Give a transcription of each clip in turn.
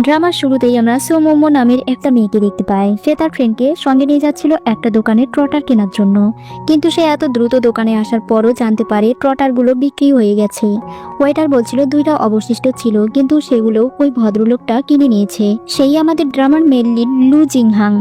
ড্রামার শুরুতেই আমরা সোমোমো নামের একটা মেয়েকে দেখতে পাই। সে তার ফ্রেন্ডকে সঙ্গে নিয়ে যাচ্ছিল একটা দোকানে ট্রটার কেনার জন্য, কিন্তু সে এত দ্রুত দোকানে আসার পরও জানতে পারে ট্রটারগুলো বিক্রি হয়ে গেছে। ওয়েটার বলছিল দুইটা অবশিষ্ট ছিল, কিন্তু সেগুলো ওই ভদ্রলোকটা কিনে নিয়েছে। সেই আমাদের ড্রামার মেন লিড লু জিংহাং।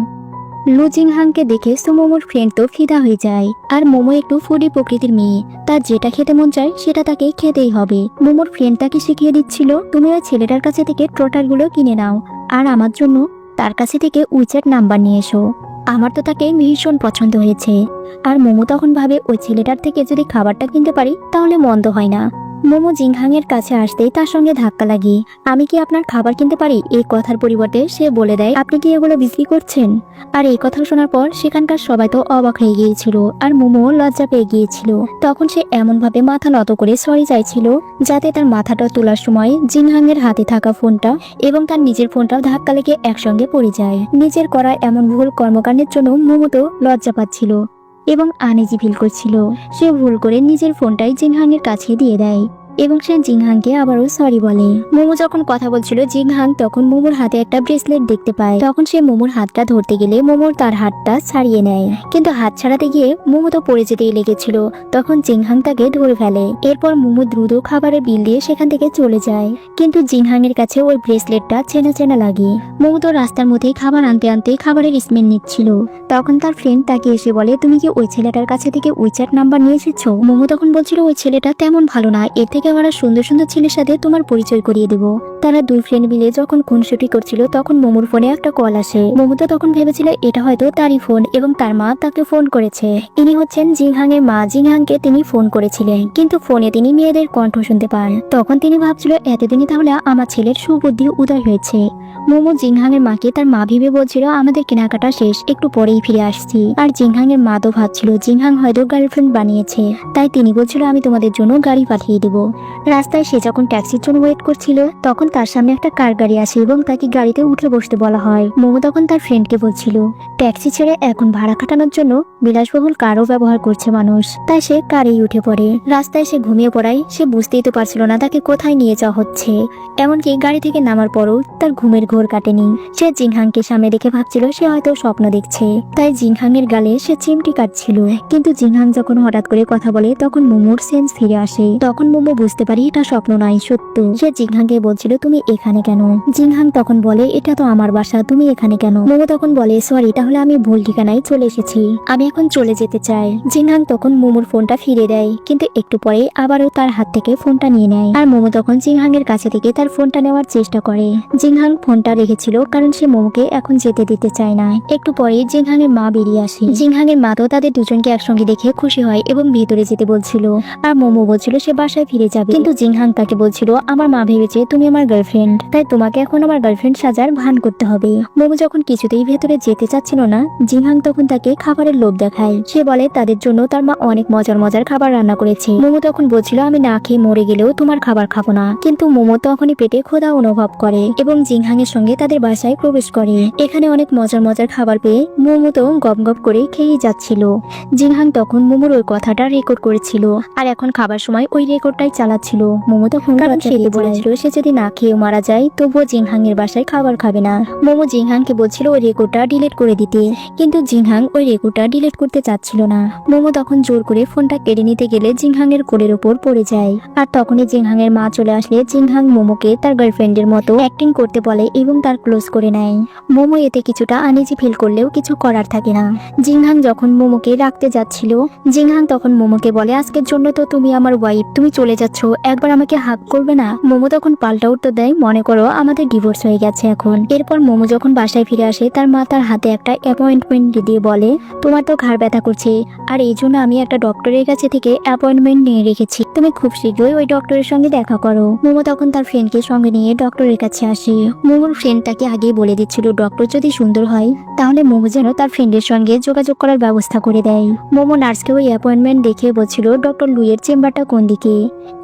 লু জিংহাংকে দেখে সোমোমোর ফ্রেন্ড তো ফিদা হয়ে যায়। আর মোমো একটু ফুডি প্রকৃতির মেয়ে, তার যেটা খেতে মন চায় সেটা তাকে খেতেই হবে। মোমোর ফ্রেন্ড তাকে শিখিয়ে দিচ্ছিল, তুমি ওই ছেলেটার কাছে থেকে ট্রটারগুলো কিনে নাও, আর আমার জন্য তার কাছে থেকে উইচ্যাট নাম্বার নিয়ে এসো। আমার তো তাকে ভীষণ পছন্দ হয়েছে। আর মোমো তখন ভাবে ওই ছেলেটার থেকে যদি খাবারটা কিনতে পারি তাহলে মন্দ হয় না। মোমো জিংহাং এর কাছে আসতেই তার সঙ্গে ধাক্কা লাগে। আমি কি আপনার খাবার কিনতে পারি? এই কথার পরিবর্তে সে বলে দেয়, আপনি কি এগুলো বিক্রি করছেন? আর এই কথা শোনার পর সেখানকার সবাই তো অবাক হয়ে গিয়েছিল, আর মোমো লজ্জা পেয়ে গিয়েছিল। তখন সে এমন ভাবে মাথা নত করে সরি চাইছিল, যাতে তার মাথাটা তোলার সময় জিংহাং এর হাতে থাকা ফোনটা এবং তার নিজের ফোনটাও ধাক্কা লেগে একসঙ্গে পড়ে যায়। নিজের করা এমন ভুল কর্মকাণ্ডের জন্য মোমো তো লজ্জা পাচ্ছিল এবং আনইজি ফিল করছিল। সে ভুল করে নিজের ফোনটাই জিংহাং এর কাছে দিয়ে দেয় এবং সে জিংহাংকে আবারও সরি বলে। মোমো যখন কথা বলছিল, জিংহাং তখন মোমোর হাতে একটা ব্রেসলেট দেখতে পায়। তখন সে মোমোর হাতটা ধরতে গেলে মোমোর তার হাতটা ছাড়িয়ে নেয়, কিন্তু হাত ছাড়াতে গিয়ে মোমো তো পড়ে যেতেই লেগেছিল। তখন জিংহাং তাকে ধরে ফেলে। এরপর মোমো দ্রুত খাবারের বিল দিয়ে সেখান থেকে চলে যায়, কিন্তু জিংহাং এর কাছে ওই ব্রেসলেটটা চেনা চেনা লাগে। মোমো তো রাস্তার মধ্যেই খাবার আনতে আনতে খাবারের স্মেল নিচ্ছিল। তখন তার ফ্রেন্ড তাকে এসে বলে, তুমি কি ওই ছেলেটার কাছে থেকে উইচ্যাট নাম্বার নিয়ে এসেছো? মোমো তখন বলছিল, ওই ছেলেটা তেমন ভালো না, এর থেকে আমরা সুন্দর সুন্দর ছেলের সাথে তোমার পরিচয় করিয়ে দেবো। তারা দুই ফ্রেন্ড মিলে যখন খুনসুটি করছিল, তখন মোমোর ফোনে একটা কল আসে। মোমো তো তখন ভেবেছিল এটা হয়তো তারই ফোন এবং তার মা তাকে ফোন করেছে। ইনি হচ্ছেন জিংহাং এর মা। জিংহাংকে তিনি ফোন করেছিলেন, কিন্তু ফোনে তিনি মেয়েদের কণ্ঠ শুনতে পান। তখন তিনি ভাবছিল এতদিনই তাহলে আমার ছেলের সুবুদ্ধি উদয় হয়েছে। মোমো জিংহাং এর মাকে তার মা ভেবে বলছিল, আমাদের কেনাকাটা শেষ, একটু পরেই ফিরে আসছি। আর জিংহাং এর মা তো ভাবছিল জিংহাং হয়তো গার্লফ্রেন্ড বানিয়েছে, তাই তিনি বলছিল আমি তোমাদের জন্য গাড়ি পাঠিয়ে দেবো। রাস্তায় সে যখন ট্যাক্সির জন্য ওয়েট করছিল, তখন তার সামনে একটা কার গাড়ি আসে এবং তাকে গাড়িতে উঠে বসতে বলা হয়। মোমো তখন তার ফ্রেন্ডকে বলছিল, ট্যাক্সি ছেড়ে এখন ভাড়া কাটানোর জন্য বিলাসবহুল কারও ব্যবহার করছে মানুষ, তাই সে কারেই উঠে পড়ে। রাস্তায় সে ঘুমিয়ে পড়ায় সে বুঝতেই তো পারছিল না তাকে কোথায় নিয়ে যাওয়া হচ্ছে। এমনকি গাড়ি থেকে নামার পরও তার ঘুমের ঘোর কাটেনি। সে জিংহাংকে সামনে দেখে ভাবছিল সে হয়তো স্বপ্ন দেখছে, তাই জিংহাং এর গালে সে চিমটি কাটছিল। কিন্তু জিংহাং যখন হঠাৎ করে কথা বলে, তখন মোমোর সেন্স ফিরে আসে। তখন মোমো বুঝতে পারি এটা স্বপ্ন নয়, সত্য। সে জিংহাংকে বলছিল, তুমি এখানে কেন? জিংহাং তখন বলে, এটা তো আমার বাসা, তুমি এখানে কেন? মোমো তখন বলে, সরি, তাহলে আমি ভুল ঠিকানায় চলে এসেছি, আমি এখন চলে যেতে চাই। জিংহাং তখন মোমোর ফোনটা ফিরে দেয়, কিন্তু একটু পরে আবারও তার হাত থেকে ফোনটা নিয়ে নেয়। আর মোমো তখন জিংহাং এর কাছে থেকে তার ফোনটা নেওয়ার চেষ্টা করে। জিংহাং ফোনটা রেখেছিল কারণ সে মোমোকে এখন যেতে দিতে চায় না। একটু পরে জিংহাং এর মা বেরিয়ে আসে। জিংহাং এর মা তো তাদের দুজনকে একসঙ্গে দেখে খুশি হয় এবং ভেতরে যেতে বলছিল। আর মোমো বলছিল সে বাসায় ফিরে যাবে, কিন্তু জিংহাং তাকে বলছিল, আমার মা ভেবেছে তুমি আমার গার্লফ্রেন্ড, তাই তোমাকে এখন আমার গার্লফ্রেন্ড সাজার ভান করতে হবে। মোমো যখন কিছুতেই ভেতরে যেতে চাচ্ছিল না, জিংহাং তখন তাকে খাবারের লোভ দেখায়। সে বলে তাদের জন্য তার মা অনেক মজার মজার খাবার রান্না করেছে। মোমো তখন বলছিল, আমি না খেয়ে মরে গেলেও তোমার খাবার খাবো না। কিন্তু মোমো তখনই পেটে ক্ষুধা অনুভব করে এবং জিংহাং এর সঙ্গে তাদের বাসায় প্রবেশ করে। এখানে অনেক মজার মজার খাবার পেয়ে মোমো তো গপ গপ করে খেয়েই যাচ্ছিল। জিংহাং তখন মোমোর ওই কথাটা রেকর্ড করেছিল, আর এখন খাবার সময় ওই রেকর্ডটাই চালাচ্ছিল। মোমো তখন বলেছিল সে যদি না খেয়ে মারা যায় তবুও জিংহাং এর বাসায় খাবার খাবে না। মোমো জিংহাংকে বলছিল ওই রেকর্ডটা ডিলিট করে দিতে, কিন্তু জিংহাং ওই রেকর্ডটা ডিলিট করতে চাচ্ছিল না। মোমো তখন জোর করে ফোনটা কেড়ে নিতে গেলে জিংহাং এর কোলের উপর পড়ে যায়। আর তখনই জিংহাং এর মা চলে আসলে জিংহাং মোমোকে তার গার্লফ্রেন্ডের মতো অ্যাক্টিং করতে বলে এবং তার ক্লোজ করে নেয়। মোমো এতে কিছুটা আনইজি ফিল করলেও কিছু করার থাকে না। জিংহাং যখন মোমোকে রাখতে যাচ্ছিল, জিংহাং তখন মোমোকে বলে, আজকের জন্য তো তুমি আমার ওয়াইফ, তুমি চলে যাচ্ছ, একবার আমাকে হাগ করবে না? মোমো তখন পাল্টা উত্তর দেয়, মনে করো আমাদের ডিভোর্স হয়ে গেছে এখন। এরপর মোমো যখন বাসায় ফিরে আসে, তার মা তার হাতে একটা অ্যাপয়েন্টমেন্ট দিয়ে বলে, তোমার তো ঘাড় ব্যথা করছে, আর এই জন্য আমি একটা ডক্টরের কাছে থেকে অ্যাপয়েন্টমেন্ট নিয়ে রেখেছি, তুমি খুব শীঘ্রই ওই ডক্টরের সঙ্গে দেখা করো। মোমো তখন তার ফ্রেন্ডকে সঙ্গে নিয়ে ডক্টরের কাছে আসে। মোমোর ফ্রেন্ড তাকে আগে বলে দিচ্ছিল ডক্টর যদি সুন্দর হয় তাহলে মোমো যেন তার ফ্রেন্ডের সঙ্গে যোগাযোগ করার ব্যবস্থা করে দেয়। মোমো নার্সকে ওই অ্যাপয়েন্টমেন্ট দেখে বলছিল ডক্টর লুয়ের চেম্বারটা কোন দিকে।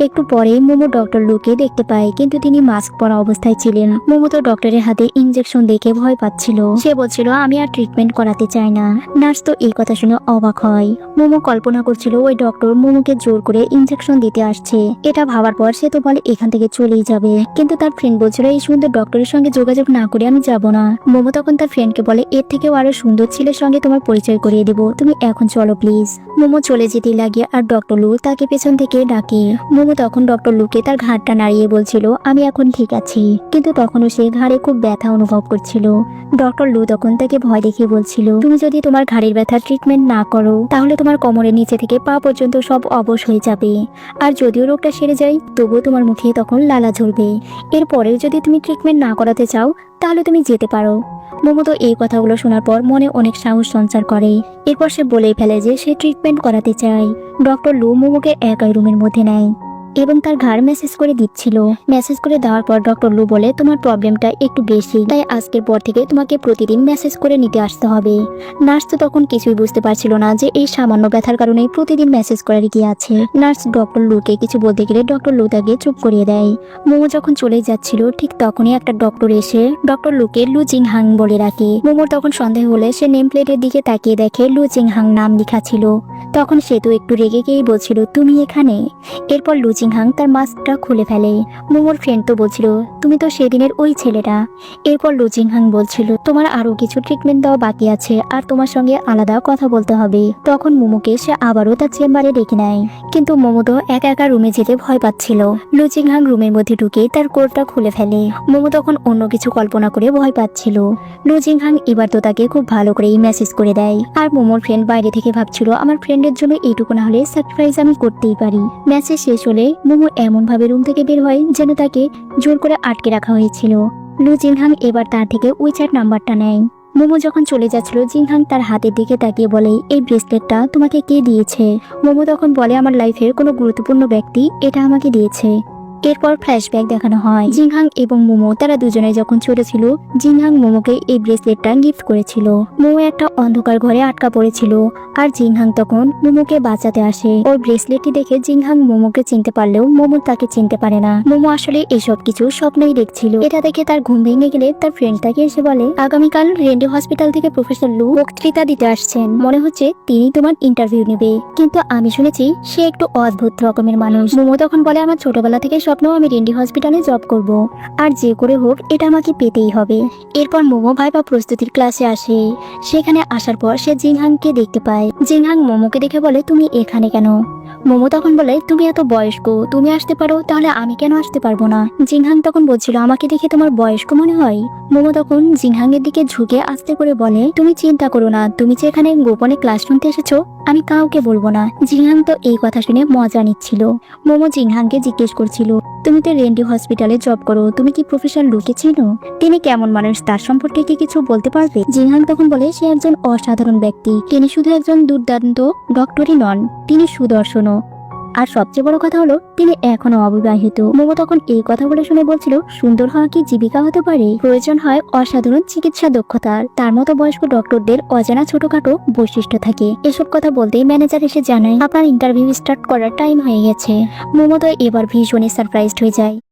একটু পরে মোমো ডক্টর লুকে দেখতে পায়, কিন্তু তিনি মাস্ক পরা অবস্থায় ছিলেন। মোমো তো ডক্টরের হাতে ইনজেকশন দেখে ভয় পাচ্ছিল। সে বলছিল আমি আর ট্রিটমেন্ট করাতে চাই না। নার্স তো এই কথা শুনে অবাক হয়। মোমো কল্পনা করছিল ওই ডক্টর মোমোকে জোর করে ইনজেকশন দিতে আসছে। এটা ভাবার পর সে তো বলে এখান থেকে চলেই যাবে, কিন্তু তার ফ্রেন্ড বলছিল এই সুন্দর ডক্টরের সঙ্গে যোগাযোগ না করে আমি যাব না। মোমো তখন তার ফ্রেন্ডকে বলে এর থেকেও আরো সুন্দর ছেলের সঙ্গে তোমার পরিচয় করিয়ে দেবো, তুমি এখন চলো প্লিজ। মোমো চলে যেতে লাগে আর ডক্টর লু তাকে পেছন থেকে ডাকে। মোমো তখন ডক্টর লুকে তার ঘাড়টা নাড়িয়ে বলছিল আমি এখন ঠিক আছি, কিন্তু তখনও সে ঘাড়ে খুব ব্যথা অনুভব করছিল। ডক্টর লু তখন তাকে ভয় দেখিয়ে বলছিল তুমি যদি তোমার ঘাড়ের ব্যথার ট্রিটমেন্ট না করো তাহলে তোমার কোমরের নিচে থেকে পা পর্যন্ত সব অবশ হয়ে যাবে, আর যদিও রোগটা সেরে যায় তবুও তোমার মুখে তখন লালা ঝরবে। এরপরেও যদি তুমি ট্রিটমেন্ট না করাতে চাও তাহলে তুমি যেতে পারো। মোমো তো এই কথাগুলো শোনার পর মনে অনেক সাহস সঞ্চার করে। এরপর সে বলেই ফেলে যে সে ট্রিটমেন্ট করাতে চায়। ডক্টর লু মোমোকে একাই রুমের মধ্যে নেয় এবং তার ঘাড় মেসেজ করে দিচ্ছিল। মেসেজ করে দেওয়ার পর ডক্টর লু বলে তোমার প্রবলেমটা একটু বেশি, তাই আজকের পর থেকে তোমাকে প্রতিদিন মেসেজ করে নিতে আসতে হবে। নার্স তো তখন কিছুই বুঝতে পারছিল না যে এই সামান্য ব্যথার কারণে প্রতিদিন মেসেজ করার কি আছে। নার্স ডক্টর লুকে কিছু বলতে গেলে ডক্টর লু তাকে চুপ করিয়ে দেয়। মোমো যখন চলে যাচ্ছিল ঠিক তখনই একটা ডক্টর এসে ডক্টর লুকে লু জিংহাং বলে রাখে। মোমোর তখন সন্দেহ হলে সে নেম প্লেটের দিকে তাকিয়ে দেখে লু জিংহাং নাম লেখা ছিল। তখন সে তো একটু রেগে গিয়ে বলছিল তুমি এখানে। এরপর লু জিংহাং তার মাস্কটা খুলে ফেলে। মোমোর ফ্রেন্ড তো বলছিল তুমি তো সেদিনের ওই ছেলেটা। এরপর লু জিংহাং বলছিল তোমার আরো কিছু ট্রিটমেন্ট দেওয়া বাকি আছে আর তোমার সঙ্গে আলাদা কথা বলতে হবে। তখন মোমোকে সে আবারও তার চেম্বারে ডেকে নেয়, কিন্তু মোমো তো একা একা রুমে যেতে ভয় পাচ্ছিল। লু জিংহাং রুমের মধ্যে ঢুকে তার কোটটা খুলে ফেলে। মোমো তখন অন্য কিছু কল্পনা করে ভয় পাচ্ছিল। লু জিংহাং এবার তো তাকে খুব ভালো করেই মেসেজ করে দেয়। আর মোমোর ফ্রেন্ড বাইরে থেকে ভাবছিল আমার ফ্রেন্ডের জন্য এইটুকু না হলে সারপ্রাইজ আমি করতেই পারি। মেসেজ শেষ হলে মোমো এমন ভাবে রুম থেকে বের হয় যেন তাকে জোর করে আটকে রাখা হয়েছিল। লু জিংহাং এবার তার থেকে উইচ্যাট নাম্বারটা নেয়। মোমো যখন চলে যাচ্ছিল জিংহাং তার হাতের দিকে তাকিয়ে বলে এই ব্রেসলেটটা তোমাকে কে দিয়েছে? মোমো তখন বলে আমার লাইফের কোনো গুরুত্বপূর্ণ ব্যক্তি এটা আমাকে দিয়েছে। এরপর ফ্ল্যাশব্যাক দেখানো হয় জিংহাং এবং মোমো তারা দুজনে যখন ছোট ছিল জিংহাং মোমোকে এই ব্রেসলেটটা গিফট করেছিল। মোমো একটা অন্ধকার ঘরে আটকা পড়েছিল আর জিংহাং তখন মোমোকে বাঁচাতে আসে। ওর ব্রেসলেটটি দেখে জিংহাং মোমোকে চিনতে পারলেও মোমো তাকে চিনতে পারে না। মোমো আসলে এসব কিছু স্বপ্নই দেখছিল। এটা দেখে তার ঘুম ভেঙে গেলে তার ফ্রেন্ড তাকে এসে বলে আগামীকাল রেন্ডি হসপিটাল থেকে প্রফেসর লু বক্তৃতা দিতে আসছেন, মনে হচ্ছে তিনি তোমার ইন্টারভিউ নেবে, কিন্তু আমি শুনেছি সে একটু অদ্ভুত রকমের মানুষ। মোমো তখন বলে আমার ছোটবেলা থেকে স্বপ্ন আমি রেন্ডি হসপিটালে জব করব, আর যে করে হোক এটা আমাকে পেতেই হবে। এরপর মোমো ভাইবা প্রস্তুতির ক্লাসে আসে। সেখানে আসার পর সে জিংহাংকে দেখতে পায়। জিংহাং মোমোকে দেখে বলে তুমি এখানে কেন? মোমো তখন বলে তুমি এত বয়স্ক, তুমি আসতে পারো, তাহলে আমি কেন আসতে পারবো না? জিংহাং তখন বলছিল আমাকে দেখে তোমার বয়স্ক মনে হয়। মোমো তখন জিংহাং এর দিকে ঝুঁকে আস্তে করে বলে তুমি চিন্তা করো না, তুমি যে এখানে গোপনে ক্লাস শুনতে এসেছো আমি কাউকে বলবো না। জিংহাং তো এই কথা শুনে মজা নিচ্ছিল। মোমো জিংহাংকে জিজ্ঞেস করছিল তুমি তো রেন্ডি হসপিটালে জব করো, তুমি কি প্রফেসর লুকে চিনো? তিনি কেমন মানুষ তার সম্পর্কে কি কিছু বলতে পারবে? জিংহাং তখন বলে সে একজন অসাধারণ ব্যক্তি, তিনি শুধু একজন দুর্দান্ত ডক্টরই নন, তিনি সুদর্শনও, আর সবচেয়ে বড় কথা হলো তিনি এখনো অবিবাহিত। মোমো তখন এই কথা বলে শুনে বলছিল সুন্দর হওয়া কি জীবিকা হতে পারে? প্রয়োজন হয় অসাধারণ চিকিৎসা দক্ষতার। তার মতো বয়স্ক ডক্টরদের অজানা ছোটখাটো বৈশিষ্ট্য থাকে। এসব কথা বলতেই ম্যানেজার এসে জানায় আপনার ইন্টারভিউ স্টার্ট করার টাইম হয়ে গেছে। মোমো তো এবার ভীষণই সারপ্রাইজড হয়ে যায়।